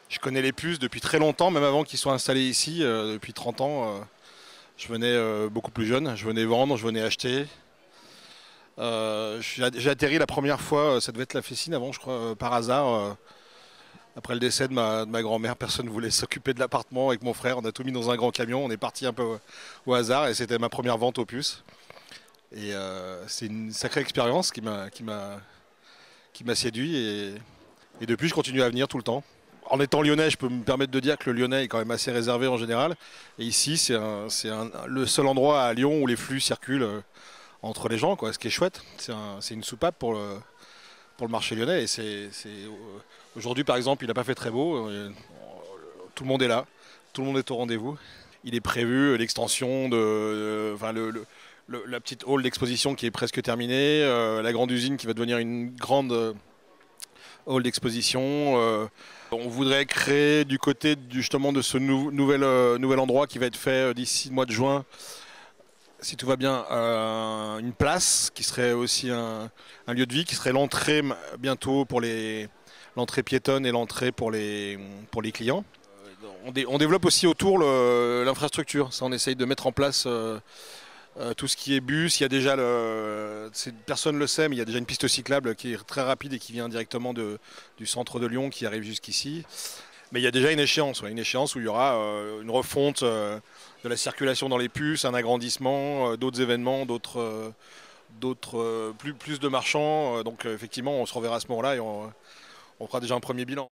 Je connais les puces depuis très longtemps, même avant qu'ils soient installés ici, depuis 30 ans. Je venais beaucoup plus jeune, je venais vendre, je venais acheter. J'ai atterri la première fois, ça devait être la Fessine avant, je crois, par hasard. Après le décès de ma grand-mère, personne ne voulait s'occuper de l'appartement avec mon frère. On a tout mis dans un grand camion, on est parti un peu au hasard et c'était ma première vente aux puces. Et c'est une sacrée expérience qui m'a séduit et depuis je continue à venir tout le temps. En étant lyonnais, je peux me permettre de dire que le lyonnais est quand même assez réservé en général. Et ici, le seul endroit à Lyon où les flux circulent entre les gens, quoi, ce qui est chouette. C'est une soupape pour le marché lyonnais. Et aujourd'hui, par exemple, il n'a pas fait très beau. Tout le monde est là. Tout le monde est au rendez-vous. Il est prévu l'extension enfin, la petite hall d'exposition qui est presque terminée. La grande usine qui va devenir une grande hall d'exposition. On voudrait créer du côté justement de ce nouvel endroit qui va être fait d'ici le mois de juin, si tout va bien, une place qui serait aussi un lieu de vie, qui serait l'entrée bientôt pour l'entrée piétonne et l'entrée pour les clients. On développe aussi autour l'infrastructure. Ça, on essaye de mettre en place tout ce qui est bus. Il y a déjà personne ne le sait, mais il y a déjà une piste cyclable qui est très rapide et qui vient directement du centre de Lyon, qui arrive jusqu'ici. Mais il y a déjà une échéance où il y aura une refonte de la circulation dans les puces, un agrandissement, d'autres événements, plus de marchands. Donc effectivement, on se reverra à ce moment-là et on fera déjà un premier bilan.